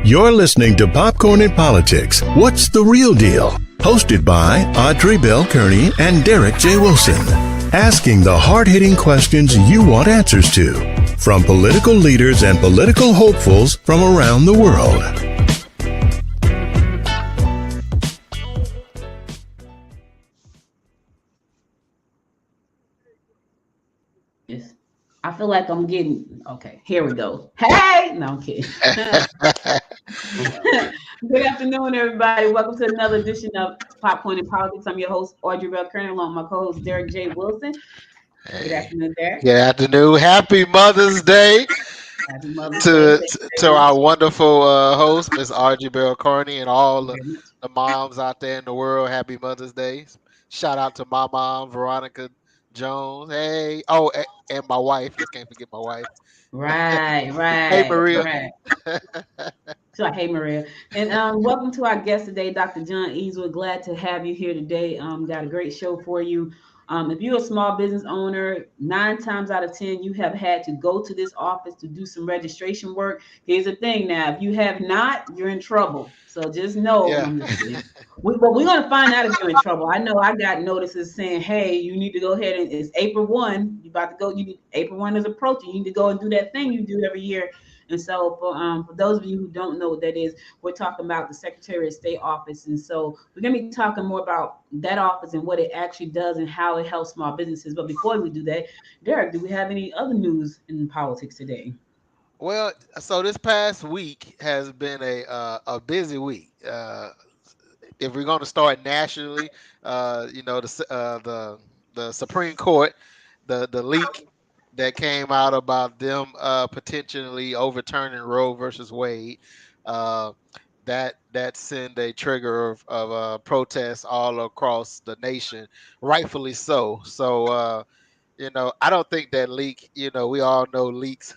You're listening to Popcorn and Politics. What's the real deal? Hosted by Audrey Bell Kearney and Derek J. Wilson. Asking the hard-hitting questions you want answers to. From political leaders and political hopefuls from around the world. Yes. I feel like I'm getting okay. Here we go. Hey, no, I'm kidding. Good afternoon, everybody. Welcome to another edition of Popcorn and Politics. I'm your host, Audrey Bell Kearney, along with my co-host Derek J. Wilson. Good afternoon, Derek. Good afternoon. Happy Mother's Day Happy Mother's Day. to our wonderful host, Miss Audrey Bell Kearney, and all Thank you very much. the moms out there in the world. Happy Mother's Day. Shout out to my mom, Veronica Jones. Hey. Oh, and my wife. Just can't forget my wife. Right. Hey, Maria. She's like, hey, Maria. And welcome to our guest today, Dr. John Eaves. We're glad to have you here today. Got a great show for you. If you're a small business owner, 9 times out of 10, you have had to go to this office to do some registration work. Here's the thing now, if you have not, you're in trouble. So just know, Yeah. but we're going to find out if you're in trouble. I know I got notices saying, hey, you need to go ahead and it's April 1. You're about to go. April 1 is approaching. You need to go and do that thing you do every year. And so for those of you who don't know what that is, we're talking about the Secretary of State office. And so we're going to be talking more about that office and what it actually does and how it helps small businesses. But before we do that, Derek, do we have any other news in politics today? Well, so this past week has been a busy week. If we're going to start nationally, the Supreme Court, the leak that came out about them potentially overturning Roe versus Wade, uh, that sent a trigger of protests all across the nation, rightfully so. So I don't think that leak. We all know leaks.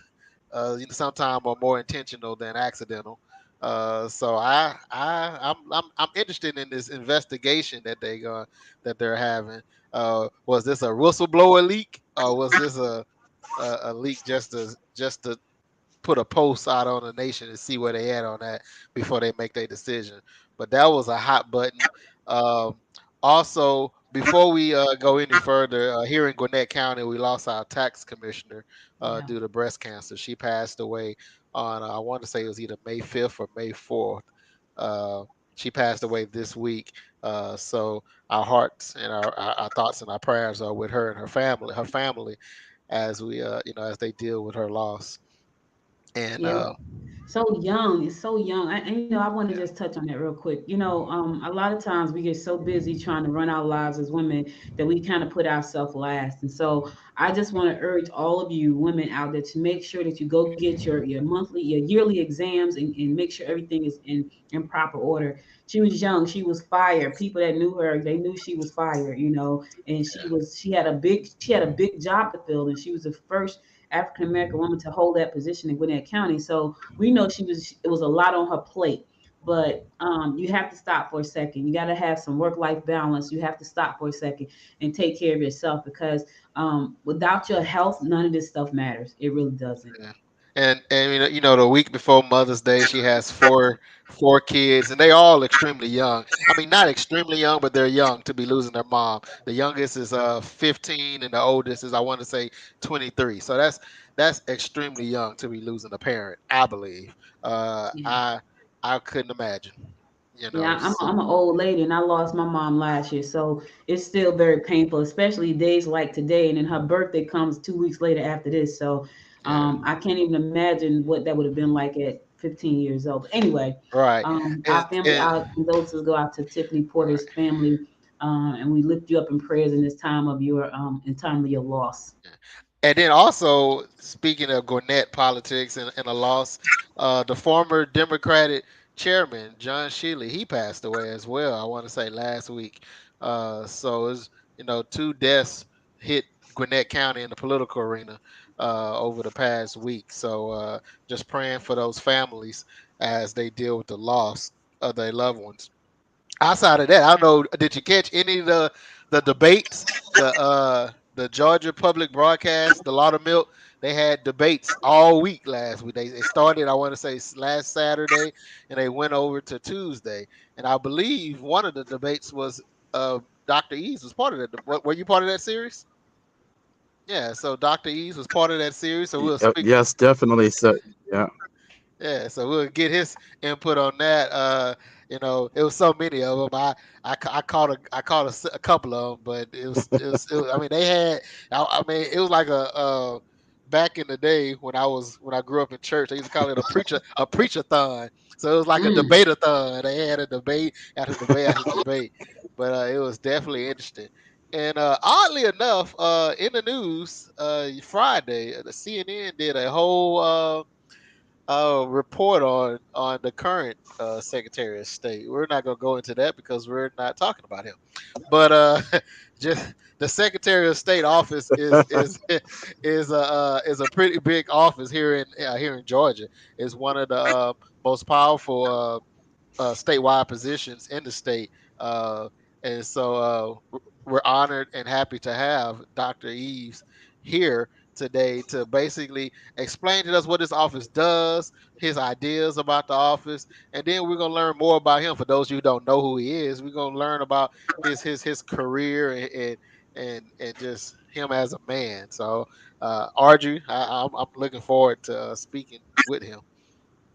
Sometimes are more intentional than accidental. So I'm interested in this investigation that they're having. Was this a whistleblower leak, or was this a leak just to put a post out on the nation and see where they at on that before they make their decision? But that was a hot button. Um, Also, before we go any further, here in Gwinnett County, we lost our tax commissioner Yeah. due to breast cancer. She passed away on, I want to say it was either May 5th or May 4th. Uh, she passed away this week. So our hearts and our thoughts and our prayers are with her and her family, as we, as they deal with her loss. And Yeah. So young, it's so young. I want to yeah, just touch on that real quick. A lot of times we get so busy trying to run our lives as women that we kind of put ourselves last. And so I just want to urge all of you women out there to make sure that you go get your yearly exams and make sure everything is in proper order. She was young, she was fire. People that knew her, they knew she was fire, and she had a big job to fill, and she was the first African American woman to hold that position in Gwinnett County. So we know it was a lot on her plate. But you have to stop for a second. You got to have some work-life balance. You have to stop for a second and take care of yourself, because without your health, none of this stuff matters. It really doesn't. yeah. And the week before Mother's Day, she has four kids, and they all extremely young. I mean, not extremely young, but they're young to be losing their mom. The youngest is 15, and the oldest is, I want to say, 23. So that's extremely young to be losing a parent, I believe. Yeah. I couldn't imagine. Yeah, I'm, So I'm an old lady and I lost my mom last year. So it's still very painful, especially days like today. And then her birthday comes 2 weeks later after this. So yeah, I can't even imagine what that would have been like at 15 years old. But anyway, right, our family, and our condolences go out to Tiffany Porter's right. family. And we lift you up in prayers in this time of your loss. And then also, speaking of Gwinnett politics and a loss, the former Democratic chairman, John Shealy, he passed away as well, I want to say last week. So it's, two deaths hit Gwinnett County in the political arena over the past week. So just praying for those families as they deal with the loss of their loved ones. Outside of that, I don't know. Did you catch any of the debates? The Georgia public broadcast, the Laudermilk they had debates all week last week. They started, I want to say, last Saturday, and they went over to Tuesday. And I believe one of the debates was Dr. Eaves was part of that. Were you part of that series? Yeah, so Dr. Eaves was part of that series. So we'll speak. Yes, definitely. So yeah, Yeah, so we'll get his input on that. It was so many of them. I caught a couple of them, but I mean, they had. I mean, it was like back in the day when I grew up in church. They used to call it a preacher-thon. So it was like a Mm. debate-a-thon. They had a debate after debate after debate, but it was definitely interesting. And oddly enough, in the news, Friday, the CNN did a whole report on the current Secretary of State. We're not going to go into that because we're not talking about him. But just the Secretary of State office is a pretty big office here in Georgia. It's one of the most powerful statewide positions in the state. Uh, and so we're honored and happy to have Dr. Eaves here today to basically explain to us what this office does, his ideas about the office, and then we're gonna learn more about him. For those of you who don't know who he is, we're gonna learn about his career and just him as a man. So, Arju, I'm looking forward to speaking with him.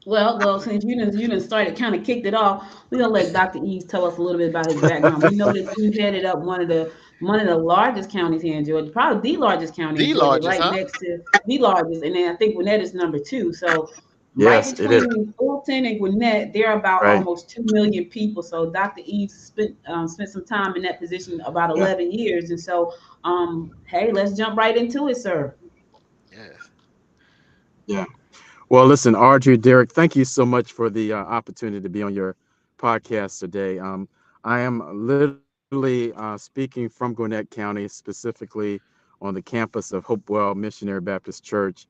Well, since you done started kind of kicked it off, we're gonna let Dr. Eaves tell us a little bit about his background. We know that you headed up one of the largest counties here in Georgia, probably the largest county in The Georgia, largest, right huh? next to the largest, and then I think Gwinnett is number two. So right yes, it is. between Fulton and Gwinnett, there are about Right. almost 2 million people. So Dr. Eaves spent some time in that position about Yeah. 11 years, and so hey, let's jump right into it, sir. Yes. Yeah. Well, listen, Audrey, Derek, thank you so much for the opportunity to be on your podcast today. I am literally speaking from Gwinnett County, specifically on the campus of Hopewell Missionary Baptist Church.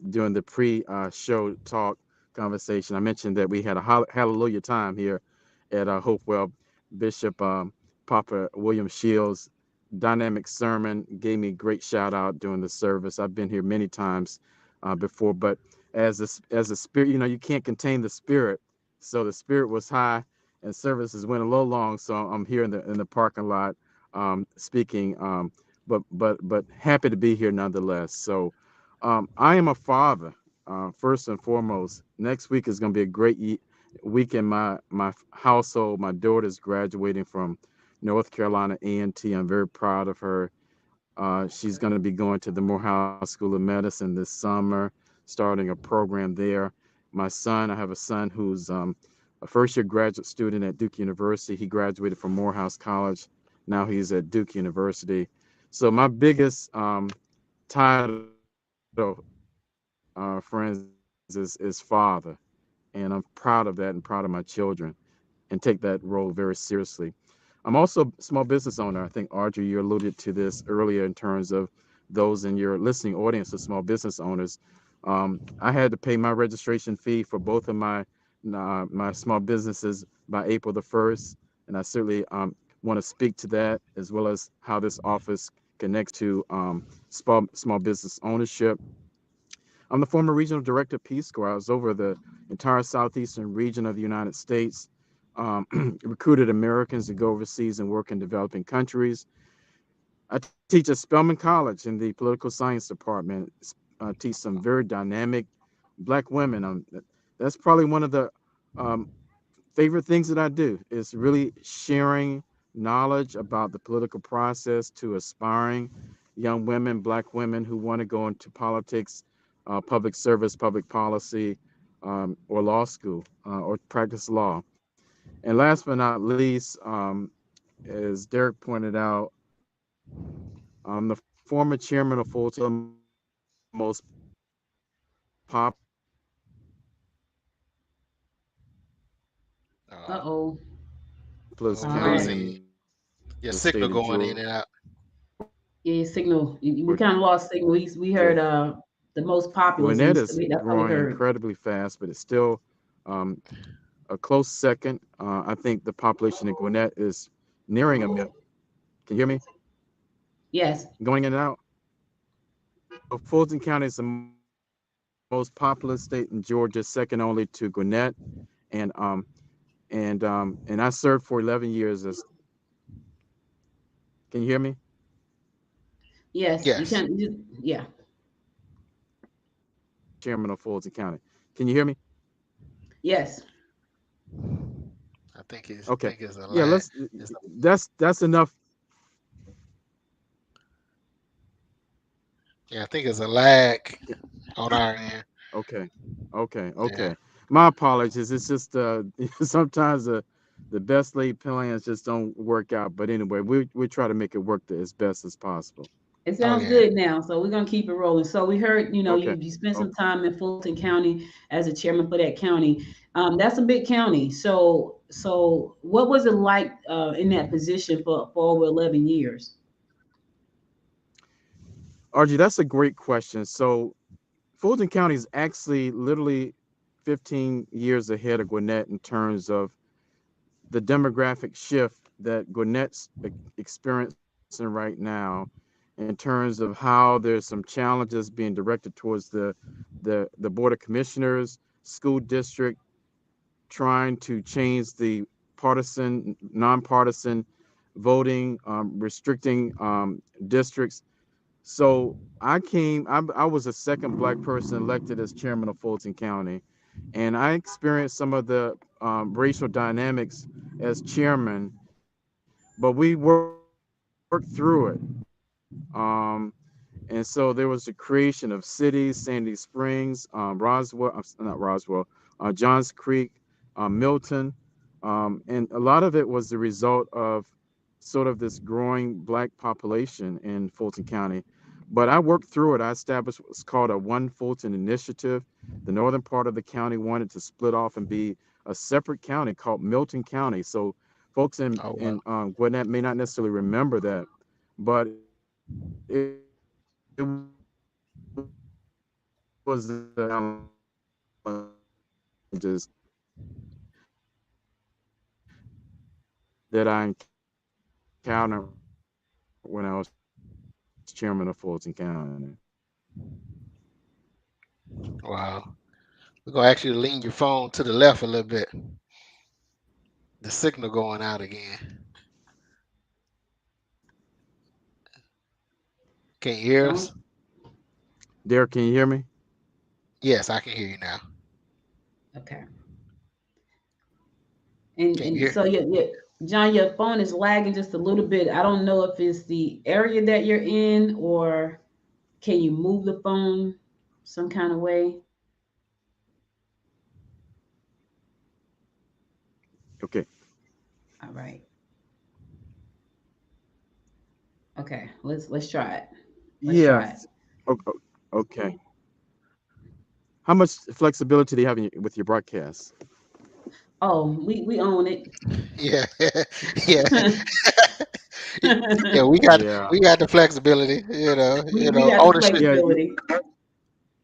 During the pre-show talk conversation, I mentioned that we had a hallelujah time here at Hopewell. Bishop Papa William Shields' dynamic sermon gave me a great shout out during the service. I've been here many times before, but as a spirit, you can't contain the spirit. So the spirit was high, and services went a little long. So I'm here in the parking lot speaking, but happy to be here nonetheless. So I am a father first and foremost. Next week is going to be a great week in my household. My daughter's graduating from North Carolina A&T. I'm very proud of her. She's going to be going to the Morehouse School of Medicine this summer, starting a program there. My son, I have a son who's a first year graduate student at Duke University. He graduated from Morehouse College. Now he's at Duke University. So my biggest title, friends, is father. And I'm proud of that and proud of my children and take that role very seriously. I'm also a small business owner. I think, Audrey, you alluded to this earlier in terms of those in your listening audience of small business owners. I had to pay my registration fee for both of my small businesses by April the 1st, and I certainly want to speak to that as well as how this office connects to small business ownership. I'm the former regional director of Peace Corps. I was over the entire southeastern region of the United States, recruited Americans to go overseas and work in developing countries. I teach at Spelman College in the political science department. Teach some very dynamic black women. That's probably one of the um, favorite things that I do is really sharing knowledge about the political process to aspiring young women, black women who want to go into politics, public service, public policy, or law school or practice law. And last but not least, as Derek pointed out, I'm the former chairman of Fulton, the most populous county Uh oh. We All in right. the losing state of Georgia. your signal going in and out. Yeah, your signal. We kind of Georgia. lost signal. We heard the most populous, Gwinnett and is that's all we growing heard. incredibly fast, but it's still um, a close second. I think the population in Gwinnett is nearing a million. Can you hear me? Yes. Going in and out? Fulton County is the most populous state in Georgia, second only to Gwinnett, and and I served for 11 years as. Can you hear me? Yes, you Yes, can. Yeah. Chairman of Fulton County. Can you hear me? Yes. I Okay. think it's a Yeah, lag. let's. It's a, That's enough. yeah, I think it's a lag on our end. Okay. Okay. Yeah. Okay. My apologies. It's just sometimes the best laid plans just don't work out. But anyway, we try to make it work as best as possible. It Oh sounds yeah. good now, so we're gonna keep it rolling. So we heard, Okay. you spent some Okay. time in Fulton County as a chairman for that county. That's a big county. So what was it like in that position for over 11 years? RG, that's a great question. So Fulton County is actually literally 15 years ahead of Gwinnett in terms of the demographic shift that Gwinnett's experiencing right now, in terms of how there's some challenges being directed towards the board of commissioners, school district, trying to change the partisan, nonpartisan voting, restricting districts. So I was the second black person elected as chairman of Fulton County, and I experienced some of the racial dynamics as chairman, but we worked through it. Um, and so there was the creation of cities, Sandy Springs, Roswell, not Roswell, Johns Creek, Milton, and a lot of it was the result of sort of this growing black population in Fulton County. But I worked through it. I established what's called a One Fulton initiative. The northern part of the county wanted to split off and be a separate county called Milton County. So folks Oh wow. in Gwinnett may not necessarily remember that, but it was challenges that I encountered when I was chairman of Fulton County. Wow. We're gonna actually lean your phone to the left a little bit. The signal going out again. Can you hear Don't. us? Derek, can you hear me? Yes, I can hear you now. Okay. And Can you and hear? so John, your phone is lagging just a little bit. I don't know if it's the area that you're in, or can you move the phone some kind of way? Okay. All right. Okay. Let's try it. Let's try it. Yes. Okay. How much flexibility do you have with your broadcast? Oh, we own it. Yeah, yeah, yeah. Yeah. We got the flexibility. We got the Ownership. Yeah. flexibility.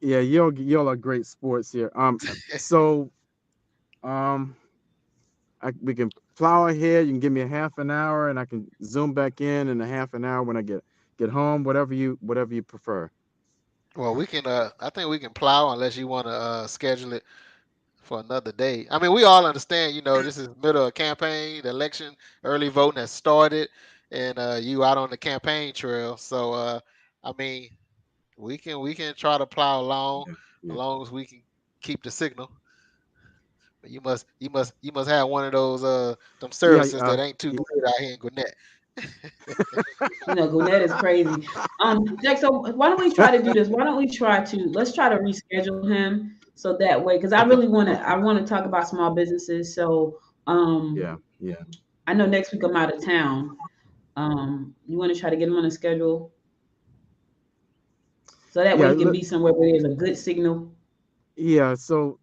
Yeah. Y'all are great sports here. So um, we can plow ahead. You can give me a half an hour, and I can zoom back in a half an hour when I get home. Whatever you prefer. Well, we can. I think we can plow unless you want to schedule it for another day. I mean, we all understand. This is middle of campaign. The election, early voting has started, and you out on the campaign trail. So, I mean, we can try to plow along, Yeah. as Yeah. long as we can keep the signal. But you must have one of those them Yeah. services that ain't too good out here in Gwinnett. Gwinnett is crazy. Jack, so why don't we try to do this? Why don't we let's try to reschedule him so that way, because I Okay. really I Okay. want to talk about small businesses. So Yeah. Yeah. I know next week I'm out of town. You want to try to get him on a schedule so that way Yeah. he can be somewhere where there's a good signal. Yeah. So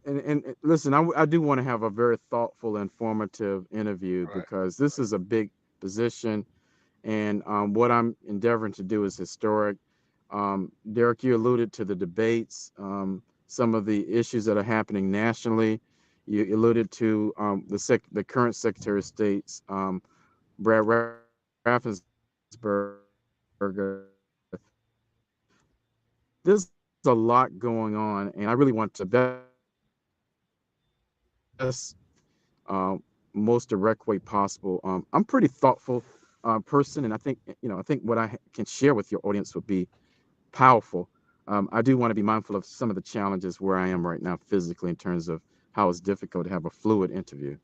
and listen, I do want to have a very thoughtful, informative interview Right. because this is a big position, and what I'm endeavoring to do is historic. Derek, you alluded to the debates, some of the issues that are happening nationally. You alluded to the current Secretary of State's Brad Raffensperger, the there's a lot going on, and I really want to best, most direct way possible. I'm pretty thoughtful person, and I think I think what I can share with your audience would be powerful. I do want to be mindful of some of the challenges where I am right now physically in terms of how it's difficult to have a fluid interview.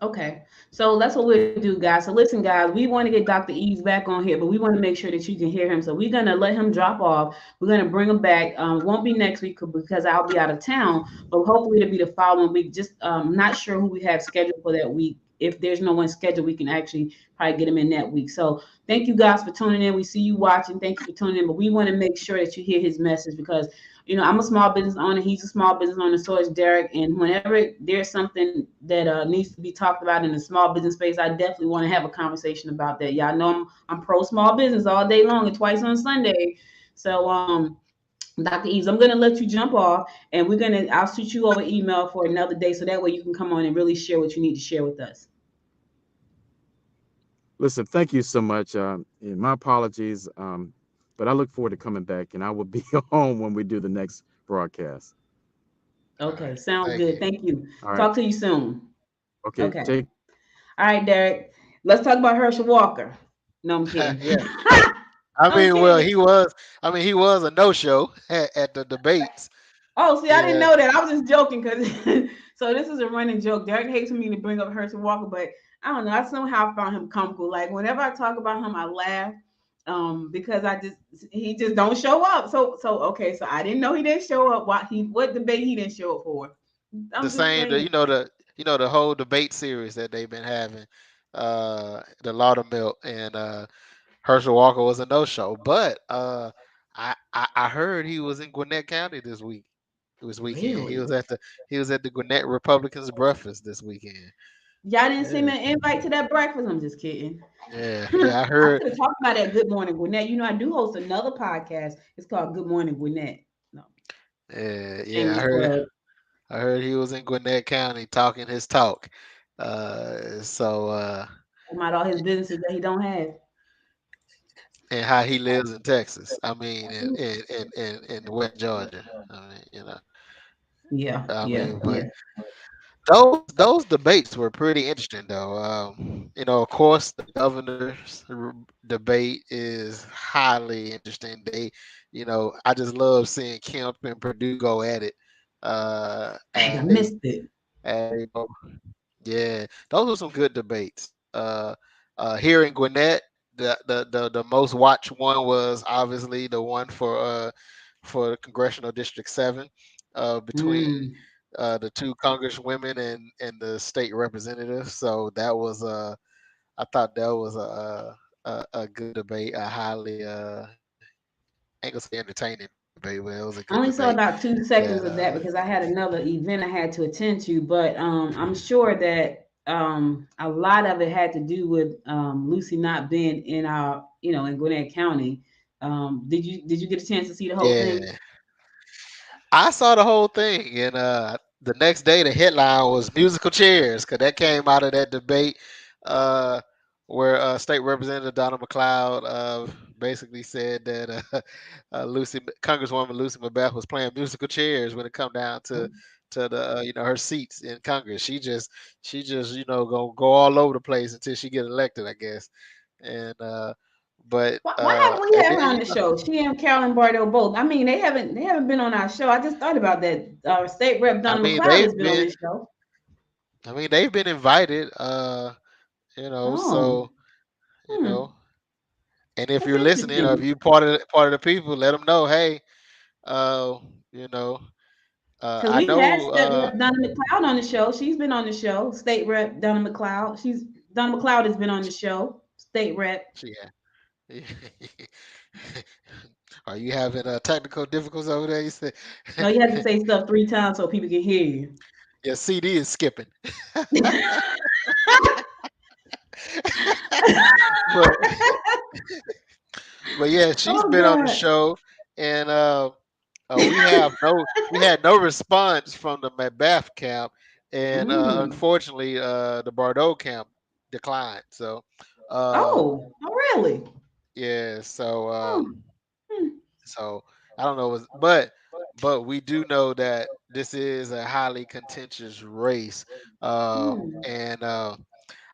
Okay, so that's what we'll do, guys. So listen, guys, we want to get Dr. Eaves back on here, but we want to make sure that you can hear him. So we're gonna let him drop off. We're gonna bring him back. Won't be next week because I'll be out of town, but hopefully it'll be the following week. Just not sure who we have scheduled for that week. If there's no one scheduled, we can actually probably get him in that week. So thank you guys for tuning in. We see you watching. Thank you for tuning in. But we want to make sure that you hear his message because I'm a small business owner. He's a small business owner. So is Derek. And whenever there's something that needs to be talked about in the small business space, I definitely want to have a conversation about that. Y'all know I'm pro small business all day long and twice on Sunday. So Dr. Eaves, I'm gonna let you jump off, and I'll shoot you over email for another day, so that way you can come on and really share what you need to share with us. Listen, thank you so much. And my apologies, but I look forward to coming back, and I will be home when we do the next broadcast. All Okay, right. sounds Thank good. you. Thank you. All right. Talk to you soon. Okay. Okay. Take. All right, Derek. Let's talk about Herschel Walker. No, I'm kidding. Yeah. I I'm mean, well, kidding. he was. I mean, he was a no-show at the debates. Oh, see, I didn't Yeah. know that. I was just joking because so this is a running joke. Derek hates for me to bring up Herschel Walker, but I don't know. I somehow found him comical. Like whenever I talk about him, I laugh. Because he just don't show up. So okay, so I didn't know he didn't show up. What debate he didn't show up for? The I'm just same. saying. The whole debate series that they've been having. The Laudermill and Herschel Walker was a no-show, but I heard he was in Gwinnett County this week. This weekend. Really? He was at the Gwinnett Republicans breakfast this weekend. Y'all didn't send Yeah. me an invite to that breakfast. I'm just kidding. Yeah. Yeah. I I heard. could have talked about that Good Morning Gwinnett. I do host another podcast. It's called Good Morning Gwinnett. No, Yeah. shameless plug. I heard he was in Gwinnett County talking his talk. So About all his businesses that he don't have. and how he lives in Texas. I mean, in West Georgia. I mean, Yeah, I yeah, mean, yeah. but those debates were pretty interesting, though. Of course, the governor's debate is highly interesting. I just love seeing Kemp and Purdue go at it. Dang, I And they, missed it. and they both, yeah, those were some good debates. Here in Gwinnett, the most watched one was obviously the one for Congressional District 7, between Mm. the two congresswomen and the state representative. So that was I thought that was a good debate, a highly I ain't gonna say entertaining debate, but it was a good I only debate. saw about two That seconds of that because I had another event I had to attend to. But I'm sure that a lot of it had to do with Lucy not being in our, in Gwinnett County. Did you get a chance to see the whole thing? yeah, I saw the whole thing, and the next day the headline was musical chairs because that came out of that debate, uh, where State Representative Donna McLeod basically said that Congresswoman Lucy McBeth was playing musical chairs when it come down to the her seats in Congress. She just gonna go all over the place until she get elected, I guess. And but Why haven't we and had her then on the show? She and Carolyn Bardo both. I mean, they haven't been on our show. I just thought about that. State Rep I Donna mean McLeod has been on this show. they've been invited, Oh, so you hmm, know, and if that's you're listening or if interesting. you part of the people, let them know, hey, uh, you know, Because I we've had know, State Rep Donna McLeod on the show. She's been on the show. State Rep Donna McLeod. Donna McLeod has been on the show. State Rep. yeah. Are you having technical difficulties over there? You said No, you have to say stuff 3 times so people can hear you. your CD is skipping, but yeah, she's Oh been on the God. show, and we had no response from the Macbeth camp, and Mm. unfortunately, the Bordeaux camp declined. So, uh, Oh, really? yeah, so Hmm. So I don't know, but we do know that this is a highly contentious race, Hmm. and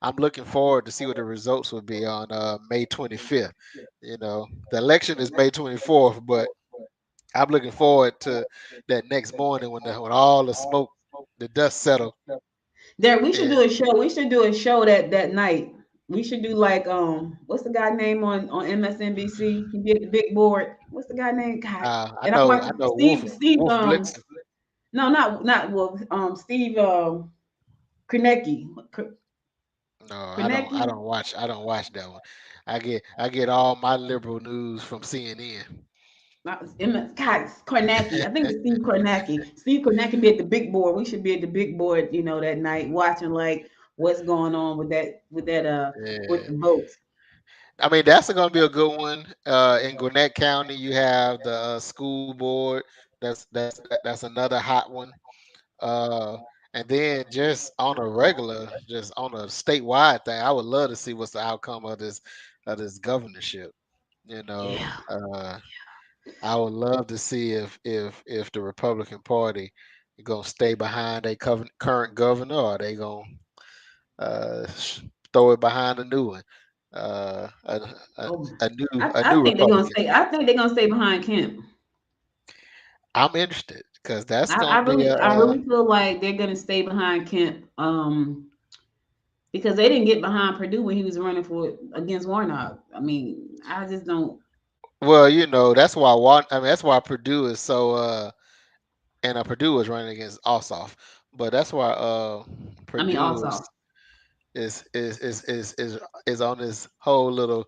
I'm looking forward to see what the results will be on May 25th. The election is May 24th, but I'm looking forward to that next morning when all the smoke, the dust settle. There, we should And do a show. We should do a show that night. We should do like what's the guy name on MSNBC? He be at the big board. What's the guy name? God, I and I know watch I know Steve Wolf Blitzen. no, not well Steve Kornacki. No, Kornacki. I don't watch that one. I get all my liberal news from CNN. Not God, Kornacki. I think it's Steve Kornacki. Steve Kornacki be at the big board. We should be at the big board, that night watching like what's going on with Yeah. the votes. I mean, that's going to be a good one. In Gwinnett County, you have the school board. That's another hot one. Uh, and then just on a regular, just on a statewide thing, I would love to see what's the outcome of this governorship. You know, Yeah. I would love to see if the Republican Party gonna stay behind a current governor, or they gonna throw it behind a new one, uh, a, a, Oh, a I new think they're gonna Republican. stay. I think they're gonna stay behind Kemp. I'm interested because that's gonna be I really feel like they're gonna stay behind Kemp. Because they didn't get behind Purdue when he was running for against Warnock. I mean, I just don't. well, that's why that's why Purdue is so and Purdue is running against Ossoff, but that's why I mean, Purdue also, is on this whole little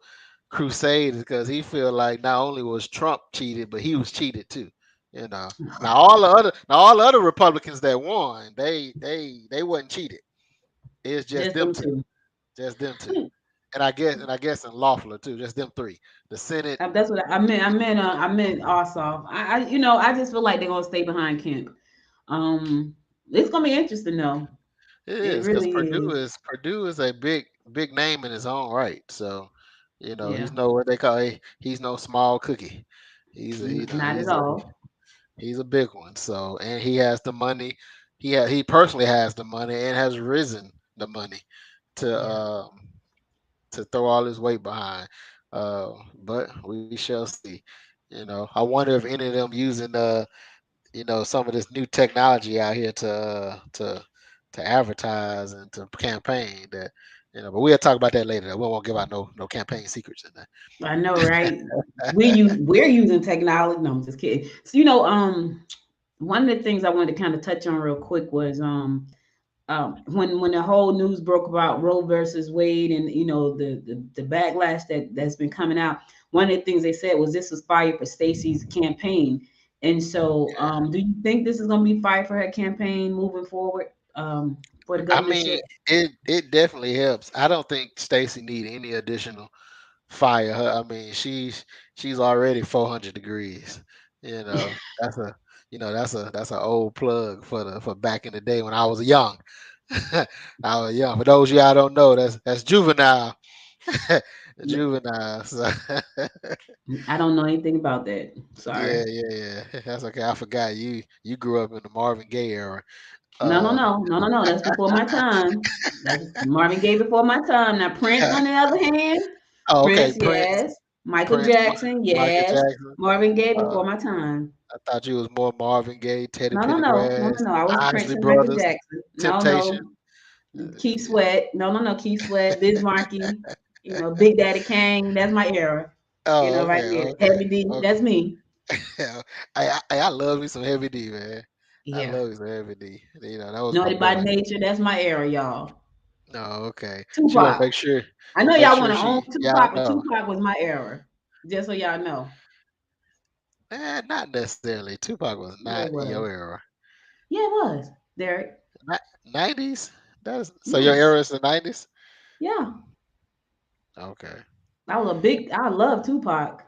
crusade because he feel like not only was Trump cheated, but he was cheated too. You know. Now all the other Republicans that won, they wasn't cheated. It's just just them them two. two. Just them two. And I guess in Loeffler too, just them three. The Senate. That's what I meant. I meant also. I just feel like they're gonna stay behind Kemp. It's gonna be interesting though. It It is because really is. Purdue is a big name in his own right. So, Yeah, he's no what they call he's no small cookie. He's a not at all. he's a big one. So and he has the money. He personally has the money and has risen the money to Yeah. throw all his weight behind. But we shall see. I wonder if any of them using some of this new technology out here to advertise and to campaign that but we'll talk about that later. We won't give out no campaign secrets in there. I know, right? We're using technology. No, I'm just kidding. So one of the things I wanted to kind of touch on real quick was when the whole news broke about Roe versus Wade and the backlash that's been coming out. One of the things they said was this was fire for Stacey's campaign, and so do you think this is going to be fire for her campaign moving forward for the I mean, governorship? it definitely helps. I don't think Stacey need any additional fire. I mean, she's already 400 degrees. That's a that's an old plug for back in the day when I was young. I was young. For those of y'all don't know, that's juvenile. Juvenile. So I don't know anything about that. Sorry. yeah. That's okay. I forgot you grew up in the Marvin Gaye era. No, no, Uh, no, no, no, no. That's before my time. That's Marvin Gaye before my time. Now Prince, on the other hand, oh, okay. Prince, yes. Michael Prince, Jackson, Michael yes. Jackson. Marvin Gaye Uh, before my time. I thought you was more Marvin Gaye, Teddy No, no, no, no, no, Pendergrass, no. I was Prince Isley and Michael Brothers, Jackson. No, Temptation. no. Keith Sweat. No, no, no. Keith Sweat, Biz Markie. Big Daddy Kane. That's my era. Oh, Right okay, there. okay, Heavy D. okay. That's me. I love me some Heavy D, man. I Yeah. love me some Heavy D. That was my Naughty by boy. Nature. That's my era, y'all. No, okay. She want to Tupac. I know make y'all sure want to own yeah, I Tupac, but know. Tupac was my era. Just so y'all know. Not necessarily. Tupac was Yeah, it not in your was. era. Yeah, it was. Derek. 90s. That's so your Yes. era is the 90s. Yeah. Okay. I love Tupac.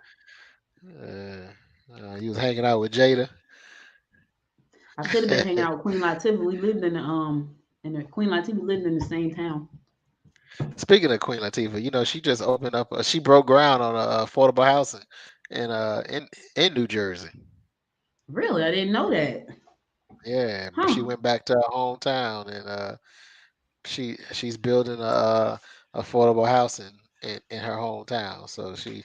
Uh, you was hanging out with Jada. I could have been hanging out with Queen Latifah. We lived Queen Latifah lived in the same town. Speaking of Queen Latifah, she just opened up. She broke ground on affordable housing in New Jersey. Really, I didn't know that. Yeah, but she Huh. went back to her hometown, and she's building a affordable housing in her hometown. So she,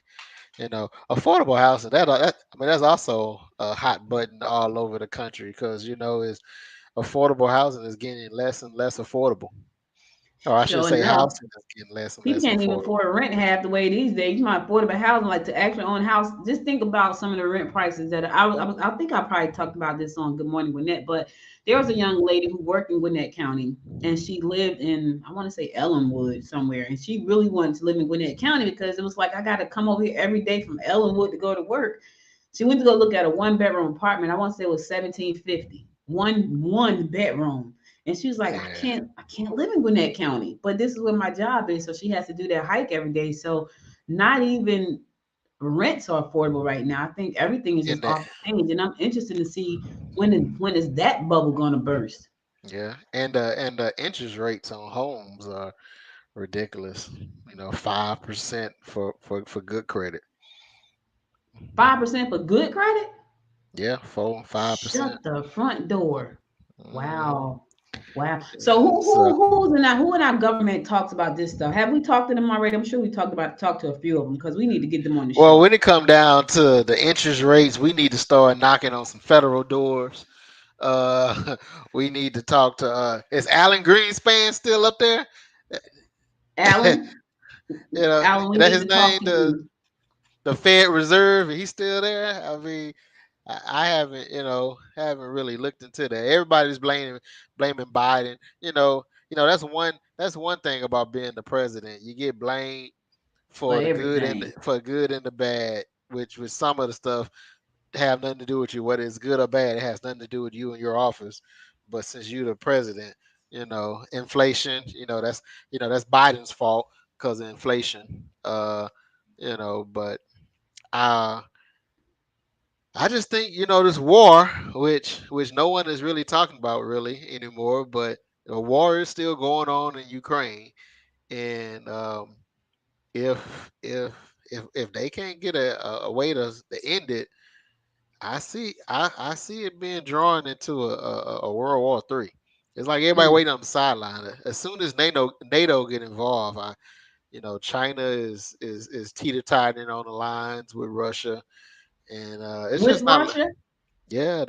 affordable housing, that I mean, that's also a hot button all over the country, because is affordable housing is getting less and less affordable, or I should Sure say enough. housing is getting less and People less can't even affordable. afford rent half the way these days. You might affordable housing, like to actually own a house. Just think about some of the rent prices that I think I probably talked about this on Good Morning Gwinnett, but there was a young lady who worked in Gwinnett County, and she lived in, I want to say, Ellenwood somewhere, and she really wanted to live in Gwinnett County because it was like, I got to come over here every day from Ellenwood to go to work. She went to go look at a 1 bedroom apartment. I want to say it was 1750, one bedroom. And she was like, Yeah, I can't live in Gwinnett County, but this is where my job is. So she has to do that hike every day. So not even rents are affordable right now. I think everything is in just that, off the change. And I'm interested to see when is that bubble gonna burst? yeah, and the interest rates on homes are ridiculous. 5% for good credit. 5% for good credit? Yeah, 4 5%. Shut the front door. Hmm. Wow. Wow. So So, who in our government talks about this stuff? Have we talked to them already? I'm sure we talked to a few of them because we need to get them on the well, show. when it come down to the interest rates, we need to start knocking on some federal doors. We need to talk to. Is Alan Greenspan still up there? you Alan, Alan, we that need his to talk name, to the you. the Fed Reserve. He's still there. I mean, I haven't, haven't really looked into that. Everybody's blaming Biden. That's one thing about being the president. You get blamed For for the good and everything. the bad, which with some of the stuff have nothing to do with you, whether it's good or bad. It has nothing to do with you and your office. But since you're the president, inflation, that's Biden's fault because of inflation. But uh I just think, this war, which no one is really talking about really anymore, but the war is still going on in Ukraine. And if they can't get a way to end it, I see it being drawn into a World War III. It's like everybody Mm. waiting on the sideline. As soon as NATO get involved, China is teeter tottering on the lines with Russia, and it's With just not. Russia, Yeah,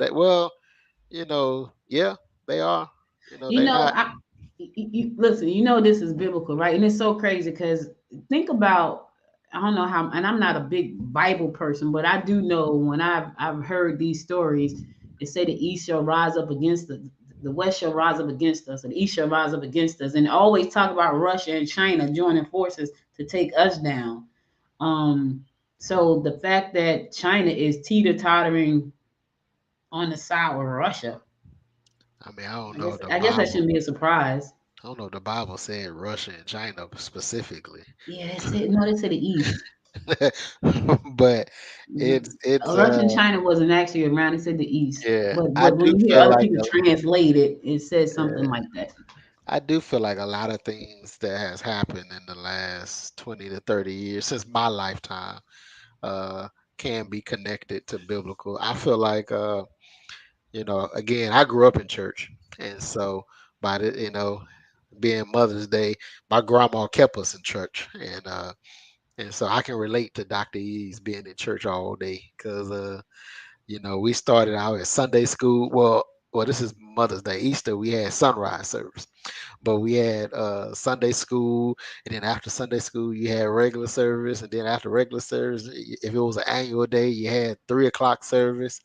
yeah, they are. They not. I listen. This is biblical, right? And it's so crazy because think about. I don't know how, and I'm not a big Bible person, but I do know when I've heard these stories, it say the east shall rise up against the west shall rise up against us, and the east shall rise up against us, and always talk about Russia and China joining forces to take us down. Um, so the fact that China is teeter tottering on the side with Russia, I mean, I don't I know guess if the I guess that Bible. shouldn't be a surprise. I don't know if the Bible said Russia and China specifically, Yeah, they said no. They said the East. but Mhm. it's Russia and China wasn't actually around. They said the East. yeah. But when you hear other people translate it, it says something Yeah, like that. I do feel like a lot of things that has happened in the last 20 to 30 years since my lifetime uh can be connected to biblical. I feel like again, I grew up in church, and so by the being Mother's Day, my grandma kept us in church, and so I can relate to Dr. Eaves being in church all day, because we started out at Sunday school. Well, this is Mother's Day. Easter, we had sunrise service, but we had Sunday school, and then after Sunday school, you had regular service, and then after regular service, if it was an annual day, you had 3 o'clock service,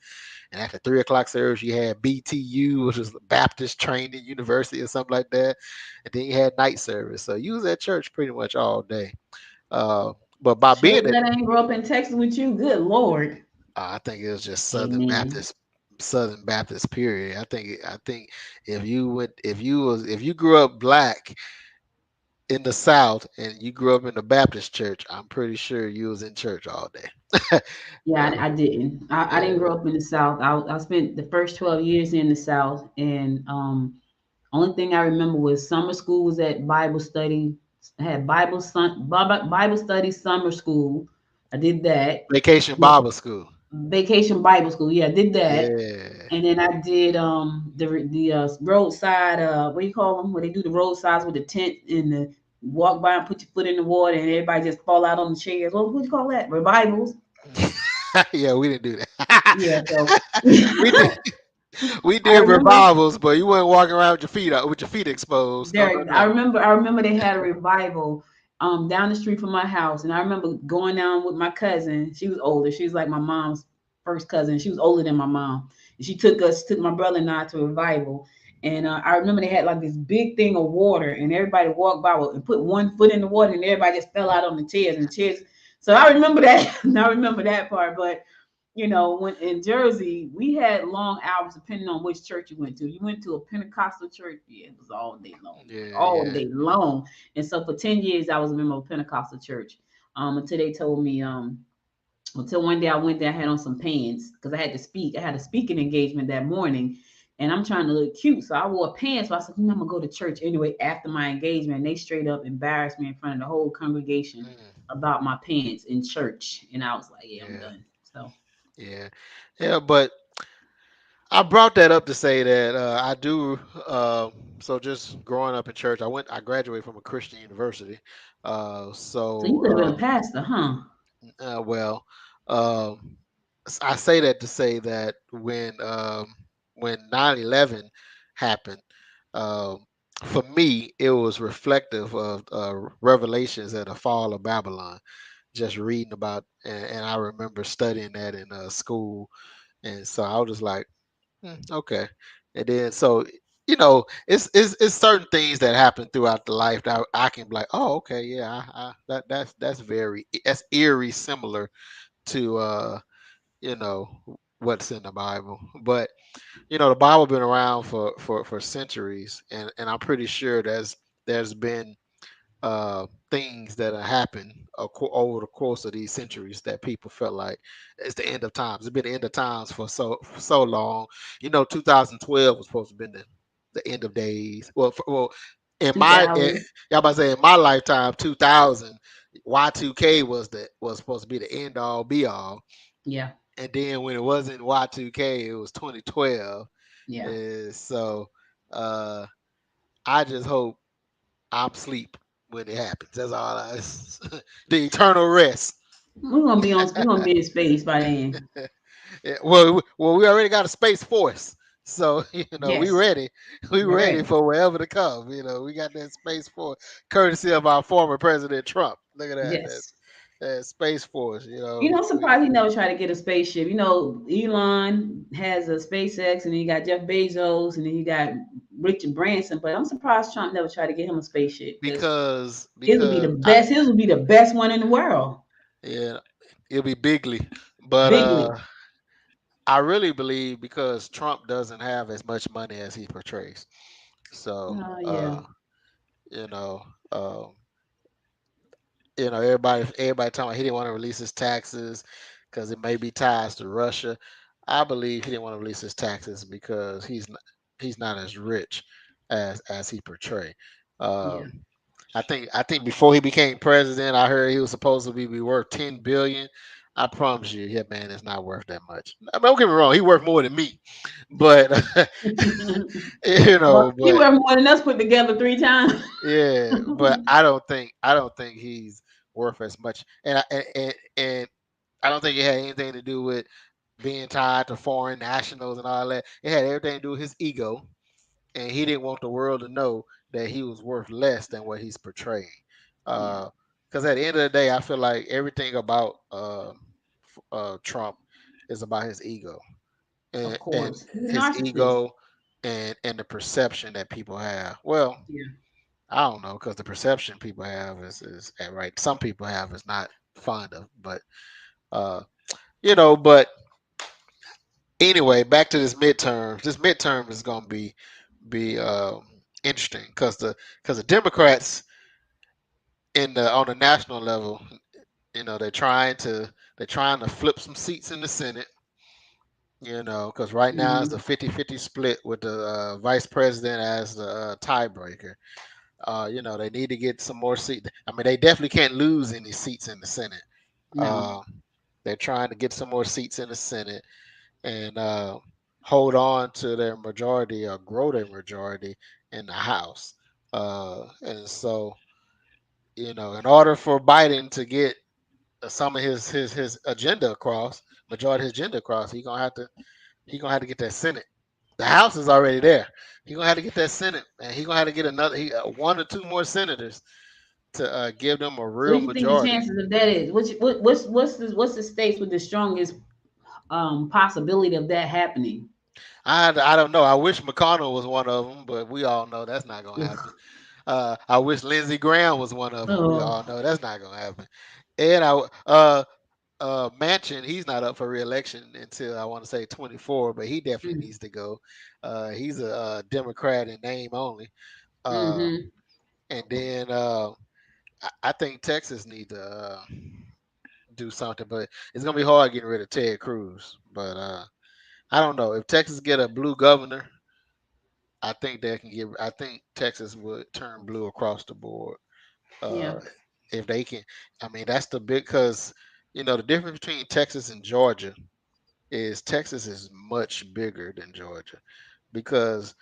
and after 3 o'clock service, you had BTU, which was Baptist Training University or something like that, and then you had night service. So you was at church pretty much all day. Uh, but by Sure being at glad I ain't grow up in Texas with you. Good Lord. I think it was just Amen. Southern Baptist period. I think if you grew up black in the South and you grew up in the Baptist church, I'm pretty sure you was in church all day. Yeah, So I didn't. I didn't yeah, grow up in the South. I spent the first 12 years in the South, and only thing I remember was summer school was at Bible study. I had Bible study summer school. I did that. Vacation Yeah. Bible School. Vacation Bible School. Yeah, I did that. Yeah. And then I did the roadside what do you call them? Where they do the roadsides with the tent and the walk by and put your foot in the water and everybody just fall out on the chairs. What do you call that? Revivals. Yeah, we didn't do that. Yeah. So we did we I did remember revivals, but you weren't walking around with your feet out with your feet exposed. No, no, Derek. no. I remember they had a revival down the street from my house, and I remember going down with my cousin. She was older. She was like my mom's first cousin. She was older than my mom. And she took my brother and I to a revival. And I remember they had like this big thing of water, and everybody walked by and put one foot in the water, and everybody just fell out on the chairs and chairs. So I remember that. I remember that part. But when in Jersey, we had long hours depending on which church you went to. You went to a Pentecostal church, yeah, it was Yeah, all yeah. day long. And so for 10 years, I was a member of Pentecostal church until they told me, until one day I went there, I had on some pants because I had to speak. I had a speaking engagement that morning. And I'm trying to look cute. So I wore pants. So I said, I'm going to go to church anyway after my engagement. And they straight up embarrassed me in front of the whole congregation Mm, about my pants in church. And I was like, yeah, I'm yeah, done. So. yeah, yeah. But I brought that up to say that I do. So just growing up in church, I graduated from a Christian university. So you So could have been a pastor, huh? well, um, I say that to say that when 9/11 happened, um, for me it was reflective of revelations at the fall of Babylon. Just reading about, and I remember studying that in school, and so I was just like, okay. And then so it's certain things that happen throughout the life that I can be like, oh, okay, yeah, that's eerie similar to you know what's in the Bible. But the Bible been around for centuries, and I'm pretty sure there's been things that have happened over the course of these centuries that people felt like it's the end of times. It's been the end of times for so long. 2012 was supposed to be the end of days. Well, in my $2,000. y'all about to say in my lifetime, 2000 Y2K was supposed to be the end all be all. Yeah, And then when it wasn't Y2K, it was 2012. yeah. So uh, I just hope I'm sleep when it happens. That's all. The eternal rest. We're gonna be in space by then. Yeah, well, we already got a space force, so we Yes, ready. We we're ready ready. for wherever to come. We got that space force, courtesy of our former president Trump. Look at that, Yes. that space force. I'm surprised he never tried to get a spaceship. Elon has a SpaceX, and then you got Jeff Bezos, and then you got Richard Branson. But I'm surprised Trump never tried to get him a spaceship because his would be the because I, best. His would be the best one in the world. yeah, it'll be bigly, but Bigly. I really believe because Trump doesn't have as much money as he portrays. So, Oh yeah. you know, um, everybody talking about he didn't want to release his taxes because it may be ties to Russia. I believe he didn't want to release his taxes because he's not as rich as he portray. Yeah. Um, I think before he became president, I heard he was supposed to be worth 10 billion. I promise you, yeah, man, it's not worth that much. I mean, don't get me wrong, he worth more than me, but Well, he but worth more than us put together 3 times. yeah, but I don't think he's worth as much, and I don't think it had anything to do with being tied to foreign nationals and all that. It had everything to do with his ego, and he didn't want the world to know that he was worth less than what he's portraying. Yeah, Because at the end of the day, I feel like everything about Trump is about his ego of and course. He's a his narcissist. ego and the perception that people have. Well, Yeah, I don't know because the perception people have is right. Some people have is not fond of, but uh, but anyway, back to this midterm. This midterm is going to be interesting because the Democrats in the on the national level, they're trying to flip some seats in the Senate. Because right now it's the hmm 50-50 split with the vice president as the tiebreaker. They need to get some more seats. I mean, they definitely can't lose any seats in the Senate. No. Uh, they're trying to get some more seats in the Senate and hold on to their majority or grow their majority in the House. And so, in order for Biden to get some of his agenda across, majority of his agenda across, he gonna have to get that Senate. The House is already there. He gonna have to get that Senate, and he gonna have to get another one or two more senators to give them a So what real do you think the majority. chances of that is? What's the states with the strongest possibility of that happening? I don't know. I wish McConnell was one of them, but we all know that's not gonna happen. I wish Lindsey Graham was one of them. We all Oh. know that's not gonna happen. And Manchin, he's not up for reelection until I want to say 24, but he definitely needs to go. He's a, Democrat in name only. Uh, Mm-hmm. and then I think Texas need to do something, but it's gonna be hard getting rid of Ted Cruz. But I don't know if Texas get a blue governor. I think they can get. I think Texas would turn blue across the board. Yeah. Uh, if they can, I mean, that's the big because the difference between Texas and Georgia is Texas is much bigger than Georgia because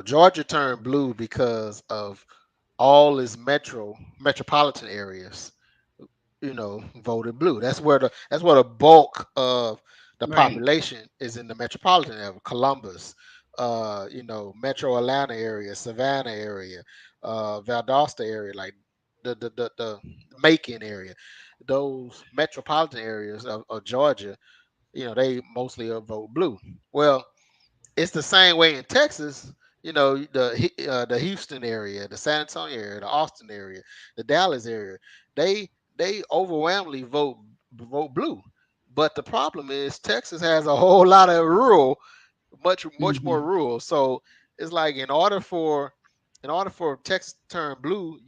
Georgia turned blue because of all its metropolitan areas voted blue. That's where the bulk of the Right. population is in the metropolitan area, Columbus, Metro Atlanta area, Savannah area, Valdosta area, like the Macon area. Those metropolitan areas of Georgia, they mostly vote blue. Well, it's the same way in Texas. The Houston area, the San Antonio area, the Austin area, the Dallas area. They overwhelmingly vote blue. But the problem is Texas has a whole lot of rural, much more Mm-hmm. rural. So it's like in order for Texas to turn blue,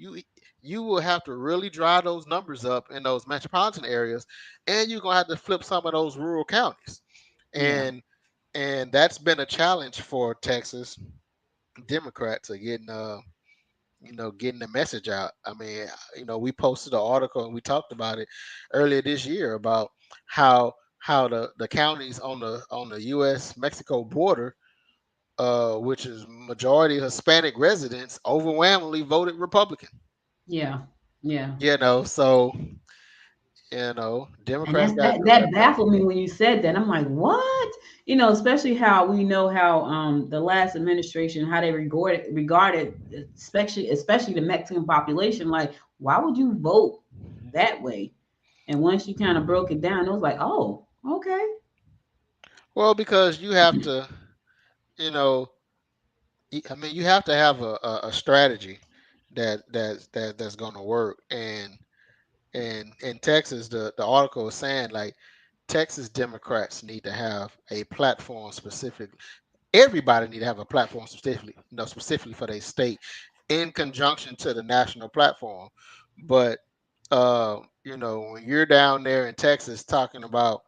you will have to really drive those numbers up in those metropolitan areas, and you're gonna have to flip some of those rural counties. Yeah. And that's been a challenge for Texas Democrats are getting the message out. I mean, we posted an article and we talked about it earlier this year about how the counties on the U.S. Mexico border, which is majority Hispanic residents, overwhelmingly voted Republican. Yeah. Yeah. So And Democrats that's got to that do their that part. baffled me when you said that. I'm like, what? Especially how we know how the last administration, how they regarded especially the Mexican population. Like, why would you vote that way? And once you kind of broke it down, it was like, oh, okay. Well, because you have to, you know, I mean, you have to have a strategy that's going to work. And in Texas, the article is saying like Texas Democrats need to have a platform specific. Everybody need to have a platform specifically for their state, in conjunction to the national platform. But when you're down there in Texas talking about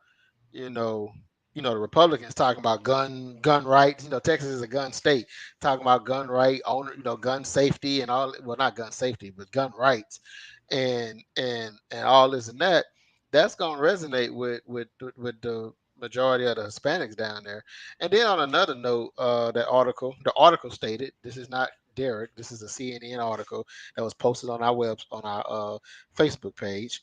you know, the Republicans talking about gun rights. Texas is a gun state, talking about gun right owner, gun safety and all. Well, not gun safety, but gun rights, and all this and that. That's gonna resonate with the majority of the Hispanics down there. And then on another note, the article stated, this is not Derek, this is a CNN article that was posted on our Facebook page.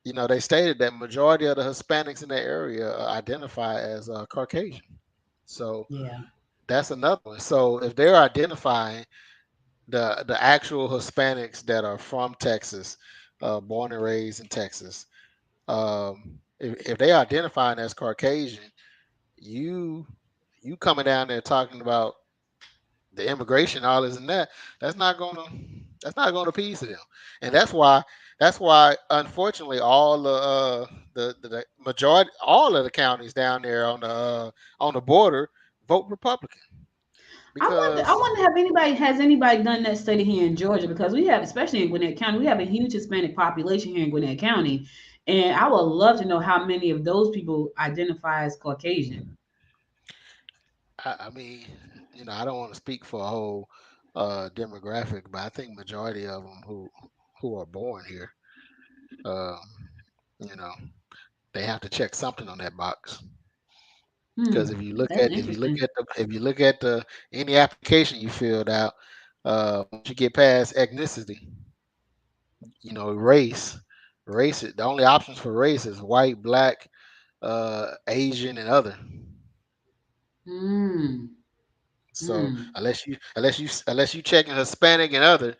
They stated that majority of the Hispanics in the area identify as Caucasian. So Yeah. that's another one. So if they're identifying the actual Hispanics that are from Texas, born and raised in Texas, if they identifying as Caucasian, you you coming down there talking about the immigration, all this and that, that's not gonna that's not gonna appease to them, and that's why unfortunately all the majority, all of the counties down there on the border vote Republican I wonder. I because wonder have anybody has anybody done that study here in Georgia because we have, especially in Gwinnett County, we have a huge Hispanic population here in Gwinnett County, and I would love to know how many of those people identify as Caucasian. I mean, I don't want to speak for a whole demographic, but I think majority of them who are born here. Um, You know, they have to check something on that box. Because Hmm. That's interesting. if you look at the any application you filled out, once you get past ethnicity, race, the only options for race is white, black, Asian, and other. Hmm. So Hmm. unless you checking Hispanic and other,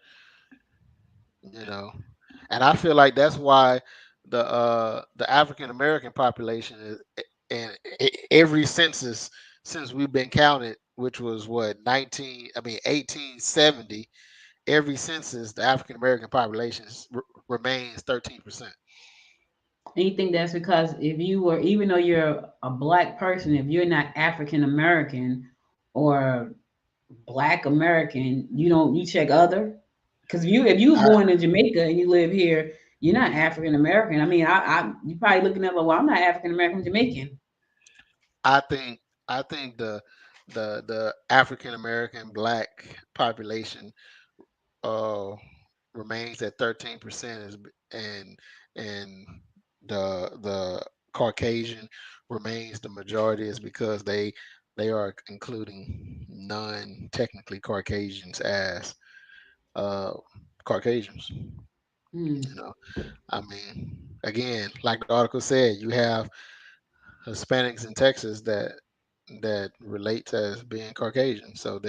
you know, and I feel like that's why the African American population is in every census since we've been counted, which was what 1870. Every census, the African American population remains 13%. And you think that's because if you were, even though you're a black person, if you're not African American or Black American, you check other. Because if you were I, born in Jamaica and you live here, you're not African American. I mean, I you probably looking at like, well, I'm not African American, I'm Jamaican. I think I think the African American black population uh remains at 13% and and the Caucasian remains the majority is because they are including non technically Caucasians as uh Caucasians. Hmm. You know, I mean, again, like the article said, you have Hispanics in Texas that relate to as being Caucasian. So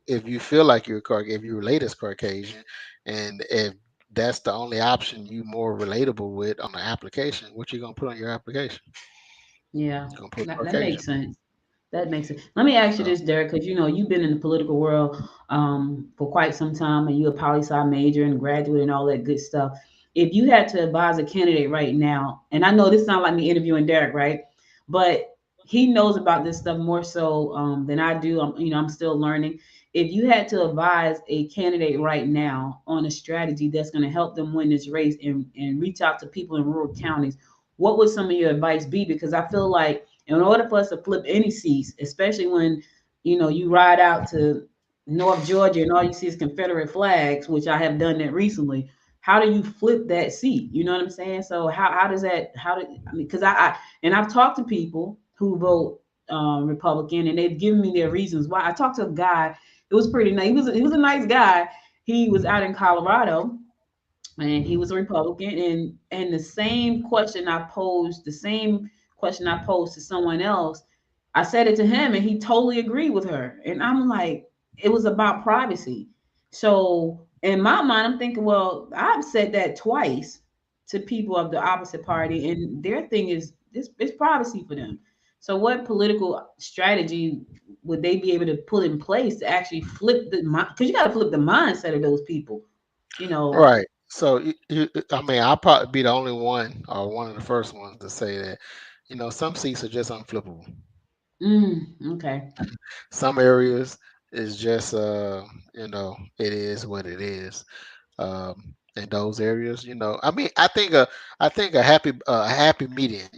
if you feel like if you relate as Caucasian, and if that's the only option you more relatable with on the application, what you gonna put on your application? Yeah, You're gonna put that makes Caucasian. sense. That makes sense. Let me ask you So, this, Derek, because you've been in the political world for quite some time, and you're a poli sci major and graduate and all that good stuff. If you had to advise a candidate right now, and I know this sounds like me interviewing Derek, right? But he knows about this stuff more so than I do. I'm still learning. If you had to advise a candidate right now on a strategy that's going to help them win this race and reach out to people in rural counties, what would some of your advice be? Because I feel like in order for us to flip any seats, especially when you ride out to North Georgia and all you see is Confederate flags, which I have done that recently. How do you flip that seat? You know what I'm saying? So how does that I mean, because and I've talked to people who vote Republican and they've given me their reasons why. I talked to a guy. It was pretty nice. He was a nice guy. He was out in Colorado and he was a Republican. And the same question I posed to someone else, I said it to him, and he totally agreed with her. And I'm like, it was about privacy. So in my mind, I'm thinking, well, I've said that twice to people of the opposite party, and their thing is this: it's privacy for them. So what political strategy would they be able to put in place to actually flip the mind? Because you got to flip the mindset of those people. You know, right. So I mean, I'll probably be the only one or one of the first ones to say that, some seats are just unflippable. Okay. Some areas is just it is what it is. In those areas, I mean, I think a happy median,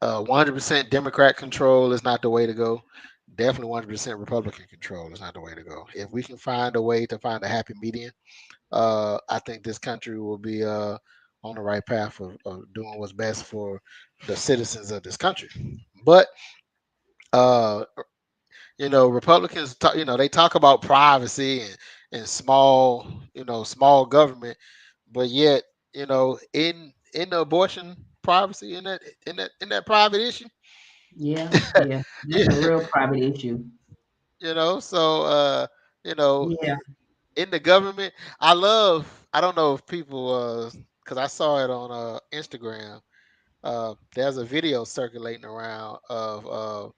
100% Democrat control is not the way to go. Definitely 100% Republican control is not the way to go. If we can find a way to find a happy median, I think this country will be on the right path of doing what's best for the citizens of this country. But uh, Republicans talk, they talk about privacy and small government, but yet, in the abortion privacy in that private issue. Yeah, yeah. That's a Yeah, real private issue. so you know Yeah. in the government, I don't know if people because I saw it on Instagram. There's a video circulating around of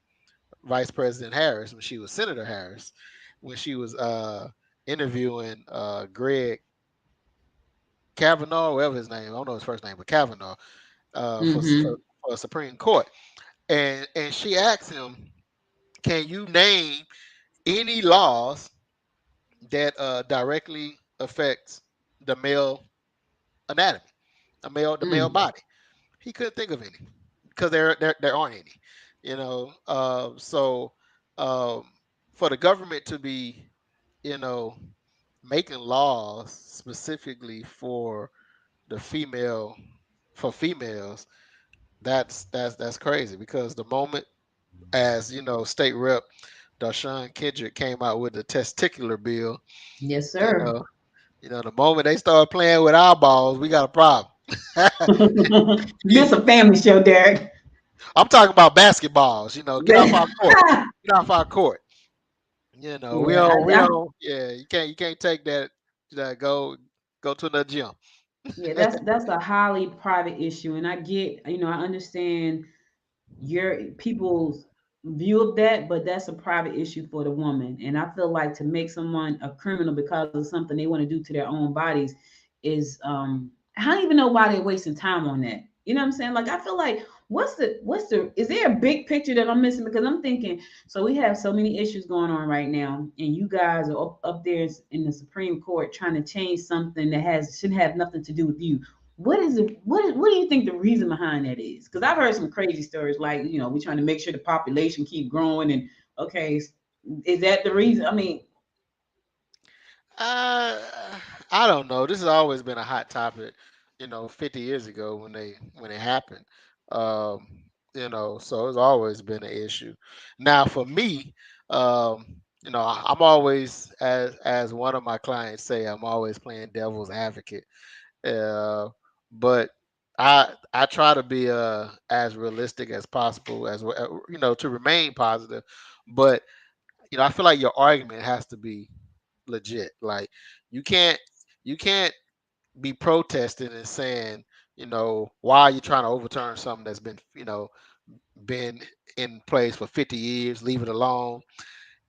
Vice President Harris when she was Senator Harris, when she was interviewing Greg Kavanaugh, whatever his name, I don't know his first name, but Kavanaugh, Mm-hmm. for Supreme Court, and she asked him, "Can you name any laws that directly affects the male anatomy, the male Mm. body?" He couldn't think of any because there aren't any, So um, for the government to be, you know, making laws specifically for the female for females, that's crazy because the moment, as you know, State Rep Darshawn Kendrick came out with the testicular bill, Yes, you sir. know, the moment they start playing with our balls, we got a problem. This a family show, Derek. I'm talking about basketballs. Get off our court. Get off our court. Yeah, We don't. Yeah, you can't take that. Go to the gym. yeah, that's a highly private issue, and I get, I understand your people's view of that, but that's a private issue for the woman. And I feel like to make someone a criminal because of something they want to do to their own bodies is I don't even know why they're wasting time on that. You know what I'm saying? Like I feel like what's the is there a big picture that I'm missing? Because I'm thinking, so we have so many issues going on right now, and you guys are up there in the Supreme Court trying to change something that has shouldn't have nothing to do with you. What is it? What do you think the reason behind that is? Because I've heard some crazy stories, like we're trying to make sure the population keep growing, and okay, is that the reason? I mean, Uh, I don't know. This has always been a hot topic. 50 years ago when it happened. Um, so it's always been an issue. Now for me, I'm always, as one of my clients say, I'm always playing devil's advocate. Uh, but I try to be as realistic as possible, as well, to remain positive. But I feel like your argument has to be legit. Like you can't you can't be protesting and saying, why are you trying to overturn something that's been in place for 50 years, leave it alone.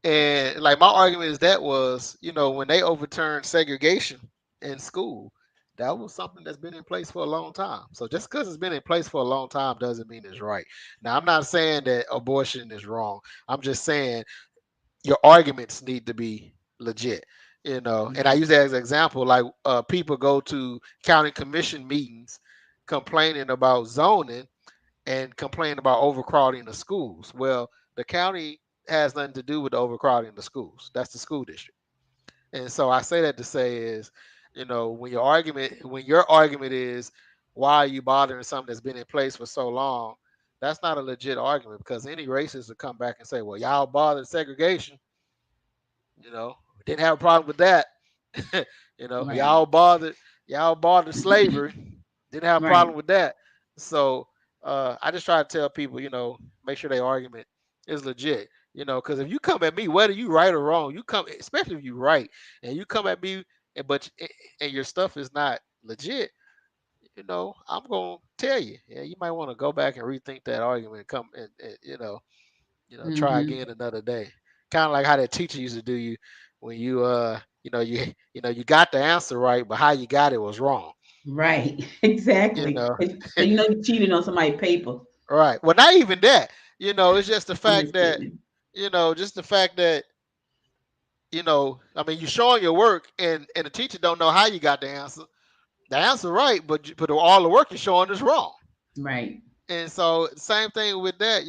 And like my argument is that was, when they overturned segregation in school, that was something that's been in place for a long time. So just because it's been in place for a long time doesn't mean it's right. Now I'm not saying that abortion is wrong. I'm just saying your arguments need to be legit. And I use that as an example. Like people go to county commission meetings complaining about zoning and complaining about overcrowding the schools. Well, the county has nothing to do with the overcrowding the schools. That's the school district. And so I say that to say is, when your argument is why are you bothering something that's been in place for so long, that's not a legit argument because any racist will come back and say, well, y'all bothered segregation, you know, didn't have a problem with that. right, Y'all bothered slavery, didn't have a right, problem with that. So I just try to tell people, make sure their argument is legit. Because if you come at me, whether you right or wrong, you come, especially if you right, and you come at me, and your stuff is not legit, I'm gonna tell you, yeah, you might want to go back and rethink that argument, and come and try hmm again another day. Kind of like how that teacher used to do you when you got the answer right, but how you got it was wrong. right, You exactly. know, So you cheated on somebody's paper. right? Well, not even that. It's just the I'm fact just that kidding. just the fact that I mean, you're showing your work, and the teacher don't know how you got the answer right, but all the work you're showing is wrong. Right, And so, same thing with that.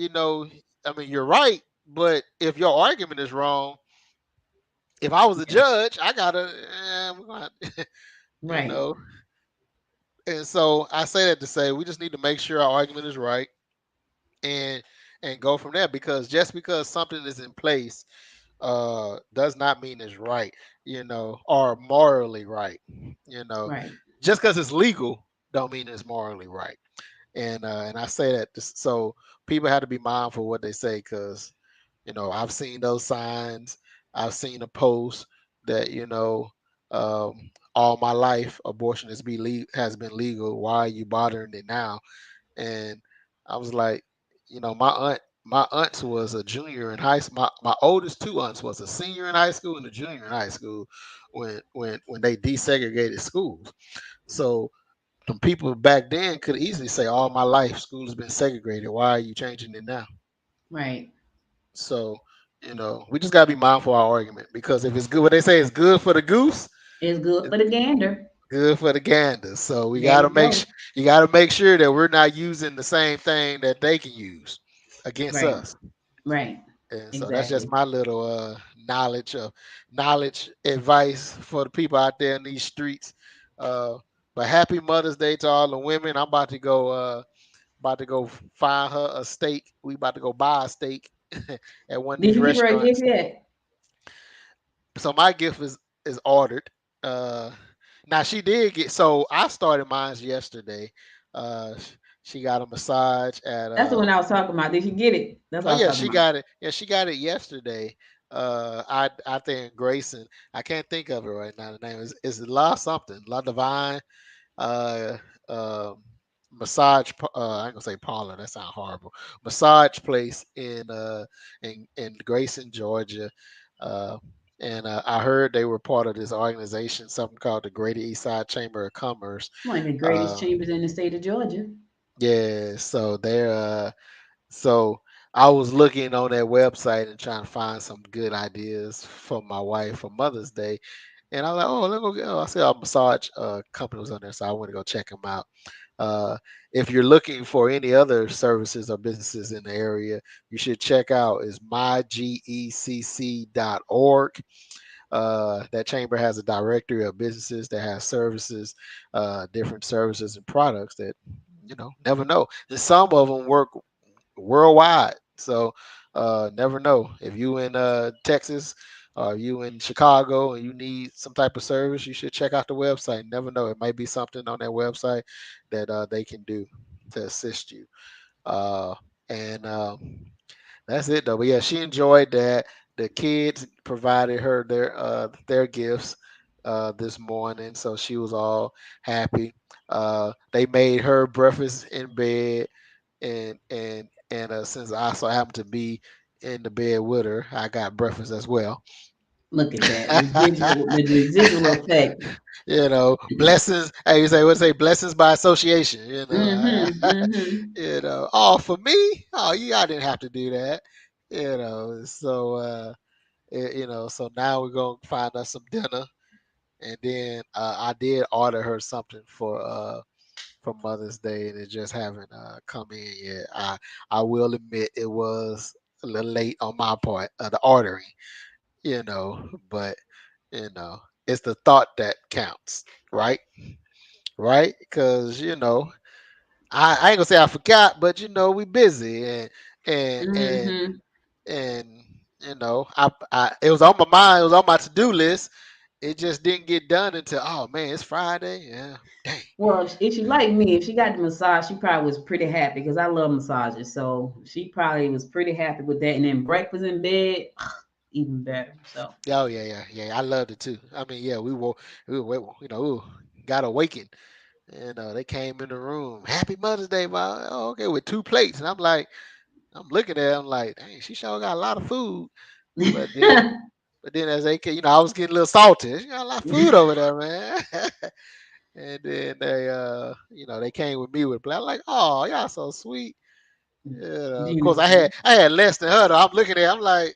I mean, you're right, but if your argument is wrong, if I was a yeah, judge, I gotta, you right, know. And so I say that to say we just need to make sure our argument is right and go from there. Because just because something is in place does not mean it's right, or morally right. You know, right. just because it's legal don't mean it's morally right. And I say that so people have to be mindful of what they say because I've seen those signs. I've seen a post that all my life abortion has been legal. Why are you bothering it now? And I was like, my aunts was a junior in high school. My oldest two aunts was a senior in high school and a junior in high school when they desegregated schools. So the people back then could easily say, all my life school has been segregated. Why are you changing it now? Right. So, we just gotta be mindful of our argument because if it's good, what they say is good for the goose, It's good it's for the gander. good for the gander. So we There gotta you make go. you gotta make sure that we're not using the same thing that they can use against Right. us. Right. And so that's just Exactly. my little knowledge advice for the people out there in these streets. Uh, But happy Mother's Day to all the women. I'm about to go find her a steak. We about to go buy a steak at one of Did these you give her a gift restaurants. yet? So my gift is ordered. Uh, Now she did get. So I started mine yesterday. She got a massage at. That's the one I was talking about. Did she get it? That's Oh what I was yeah, talking she about. got it. Yeah, she got it yesterday. I think in Grayson. I can't think of it right now. The name is La something. La Divine. Uh, um, I ain't gonna say parlor. That sounds horrible. Massage place in Grayson, Georgia. Uh, and I heard they were part of this organization, something called the Greater East Side Chamber of Commerce. One of the greatest Uh, chambers in the state of Georgia. yeah, so so I was looking on their website and trying to find some good ideas for my wife for Mother's Day. And I was like, oh, let me go get. Oh, I see a massage company was on there, so I want to go check them out. Uh, if you're looking for any other services or businesses in the area, you should check out is mygecc.org. That chamber has a directory of businesses that has services, different services and products that never know. And some of them work worldwide. So never know if you in Texas or you in Chicago and you need some type of service, you should check out the website. Never know, it might be something on that website that they can do to assist you. And That's it though. But yeah, she enjoyed that. The kids provided her their gifts this morning, so she was all happy. They made her breakfast in bed, and since I so happened to be in the bed with her, I got breakfast as well. Look at that residual, the residual effect. Blessings. Hey, say blessings by association. Mm-hmm. Mm-hmm. Oh, for me, oh, yeah, I didn't have to do that. So so now we're gonna find us some dinner, and then I did order her something for Mother's Day, and it just haven't come in yet. I will admit it was a little late on my part, the ordering, but you know, it's the thought that counts, right? Right? Because I ain't gonna say I forgot, but we busy and and Mm-hmm. and I it was on my mind, it was on my to do list. It just didn't get done until man, it's Friday. Yeah, dang. Well, if she like me, if she got the massage, she probably was pretty happy because I love massages. So she probably was pretty happy with that. And then breakfast in bed, even better. So Oh yeah. I loved it too. I mean, yeah, we got awakened. And they came in the room. Happy Mother's Day, Mom. Oh, okay, with 2 plates. And I'm looking at them like, dang, she sure got a lot of food. But then as they came, I was getting a little salty. She got a lot of food over there, man. And then they came with me with plate. I'm like, oh, y'all so sweet. Of course, beautiful. I had less than her though. I'm looking at it, I'm like,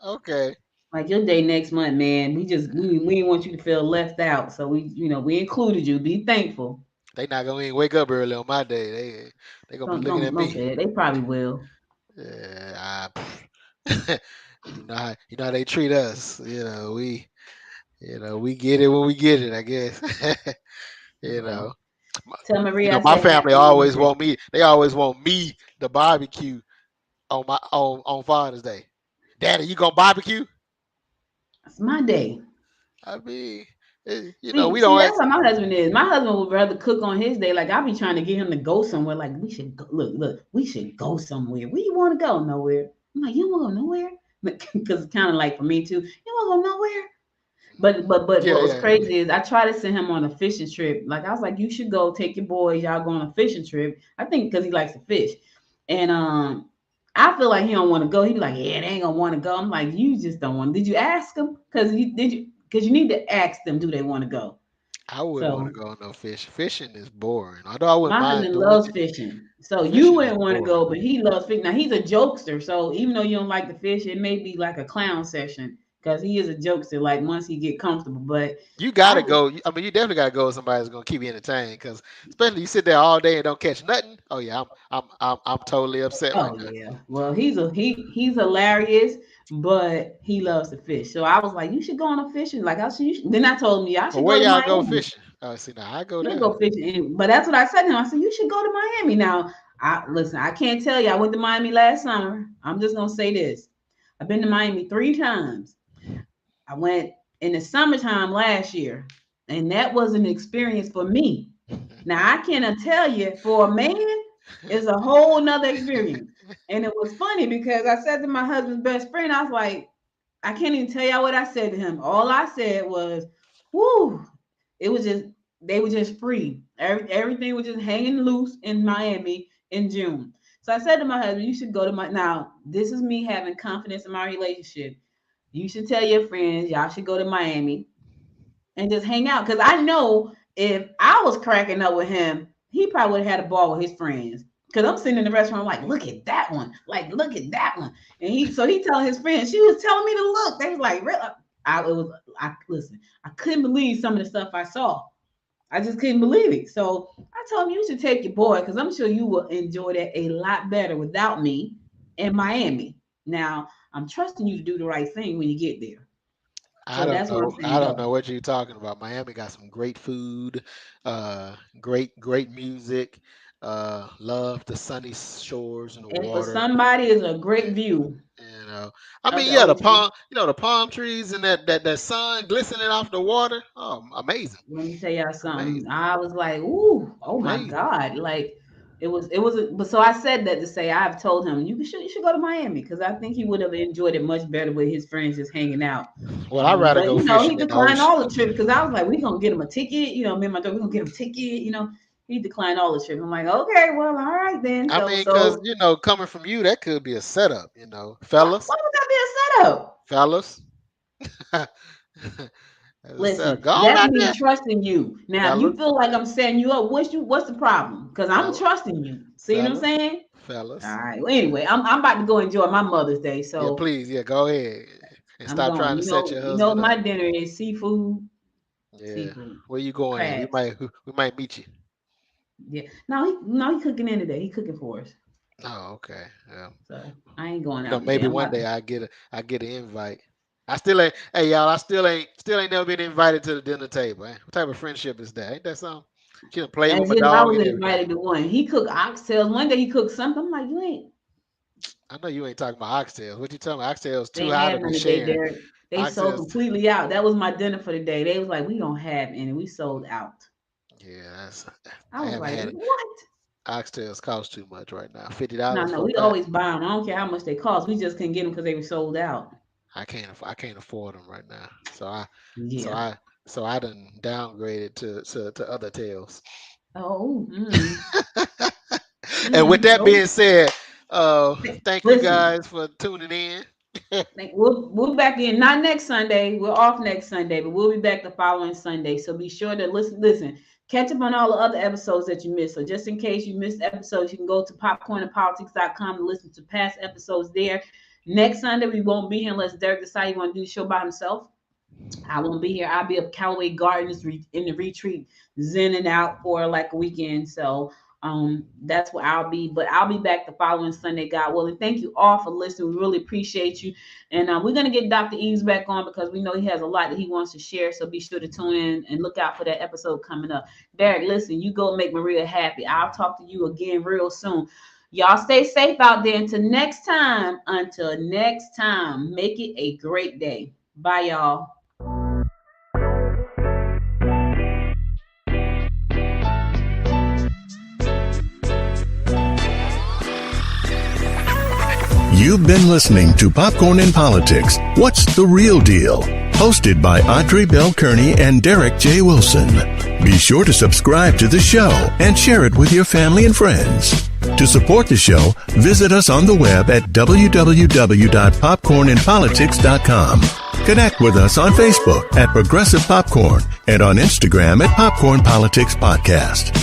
okay. Like your day next month, man. We didn't want you to feel left out. So we included you. Be thankful. They not gonna even wake up early on my day. They gonna be Don't looking don't at don't me. say it. They probably will. Yeah, you know how they treat us. We get it when we get it, I guess. you Well, know, my, tell Maria I my said family happy Mother's always Day. want me. They always want me to barbecue on Father's Day. Daddy, you gonna barbecue? It's my day. I mean, we See, don't that's ask. how my husband is. My husband would rather cook on his day. Like I be trying to get him to go somewhere. Like we should go, look, we should go somewhere. Where you want to go? Nowhere. I'm like, you don't want to go nowhere? Because it's kind of like for me too. You want to go nowhere? But Yeah, what was yeah. crazy is I tried to send him on a fishing trip. Like I was like, you should go take your boys. Y'all go on a fishing trip. I think because he likes to fish, and I feel like he don't want to go. He be like, yeah, they ain't gonna want to go. I'm like, you just don't want. Did you ask him? Because you need to ask them, do they want to go? I wouldn't want to So go on no fish. Fishing is boring. Although I wouldn't my mind husband doing loves it, fishing. So you fishing is wouldn't want to boring. go, but he loves fishing. Now he's a jokester. So even though you don't like the fish, it may be like a clown session because he is a jokester. Like once he get comfortable, but You I gotta go. I mean, you definitely gotta go with somebody that's gonna keep you entertained. Because especially you sit there all day and don't catch nothing. Oh yeah, I'm totally upset right oh now. yeah. Well, he's hilarious, but he loves to fish. So I was like, you should go on a fishing. Like I should. Then I told him, yeah, I But should where go to y'all go Miami. fishing? Oh, see, now I go He'll there. go fishing. But that's what I said to him. I said, you should go to Miami. Now, I can't tell you. I went to Miami last summer. I'm just going to say this. I've been to Miami 3 times. I went in the summertime last year, and that was an experience for me. Now, I cannot tell you, for a man, it's a whole nother experience. And it was funny because I said to my husband's best friend, I was like, I can't even tell y'all what I said to him. All I said was, whoo, it was just, they were just free. Everything was just hanging loose in Miami in June. So I said to my husband, you should go to now, this is me having confidence in my relationship. You should tell your friends, y'all should go to Miami and just hang out. Because I know if I was cracking up with him, he probably would have had a ball with his friends. Because I'm sitting in the restaurant like, look at that one. Like, look at that one. And he telling his friends, she was telling me to look. They was like, really? Listen, I couldn't believe some of the stuff I saw. I just couldn't believe it. So I told him, you should take your boy, because I'm sure you will enjoy that a lot better without me in Miami. Now, I'm trusting you to do the right thing when you get there. I don't know what you're talking about. Miami got some great food, great music. Love the sunny shores and the And water. for somebody, it's a great view. You know, I mean, yeah, the palm trees and that sun glistening off the water. Oh, amazing. Let me tell y'all something. Amazing. I was like, ooh, oh Amazing. my God. Like but so I said that to say, I've told him you should go to Miami, because I think he would have enjoyed it much better with his friends just hanging out. Well, I'd rather go fishing. He declined all the trips, because I was like, we're gonna get him a ticket, me and my daughter, we're gonna get him a ticket, he declined all the trips. I'm like, okay, well, all right then. I mean, because coming from you, that could be a setup, fellas. Why would that be a setup? Fellas. Listen, that's me trusting you. Now, if you feel like I'm setting you up, what's the problem? Because I'm trusting you. See what I'm saying? Fellas. All right. Well, anyway, I'm about to go enjoy my Mother's Day. So yeah, please, go ahead and stop trying to set your husband up. My dinner is seafood. Yeah. Seafood. Where you going? We might meet you. Yeah. No, he cooking in today. He cooking for us. Oh, okay. Yeah. So I ain't going out. Maybe one day I get an invite. I still ain't. Hey, y'all! I still ain't never been invited to the dinner table. Eh? What type of friendship is that? Ain't that something? She done played with my dog. I was invited to one. He cooked oxtails. One day he cooked something. I'm like, you ain't. I know you ain't talking about oxtails. What you talking about? Oxtails too high to be sharing. They sold completely out. That was my dinner for the day. They was like, we don't have any. We sold out. Yeah, I was like, what? Oxtails cost too much right now. $50. No, we always buy them. I don't care how much they cost. We just couldn't get them because they were sold out. I can't afford them right now. So I done downgraded to other tails. Oh. And with that being said, thank you guys for tuning in. We'll be back in, not next Sunday. We're off next Sunday, but we'll be back the following Sunday. So be sure to listen. Catch up on all the other episodes that you missed. So just in case you missed episodes, you can go to popcornandpolitics.com to listen to past episodes there. Next Sunday, we won't be here unless Derek decides he want to do the show by himself. I won't be here. I'll be at Callaway Gardens in the retreat, zenning out for like a weekend. So that's where I'll be. But I'll be back the following Sunday, God willing. Thank you all for listening. We really appreciate you. And we're going to get Dr. Eaves back on because we know he has a lot that he wants to share. So be sure to tune in and look out for that episode coming up. Derek, listen, you go make Maria happy. I'll talk to you again real soon. Y'all stay safe out there. Until next time, make it a great day. Bye, y'all. You've been listening to Popcorn in Politics. What's the Real Deal? Hosted by Audrey Bell Kearney and Derek J. Wilson. Be sure to subscribe to the show and share it with your family and friends. To support the show, visit us on the web at www.popcorninpolitics.com. Connect with us on Facebook at Progressive Popcorn and on Instagram at Popcorn Politics Podcast.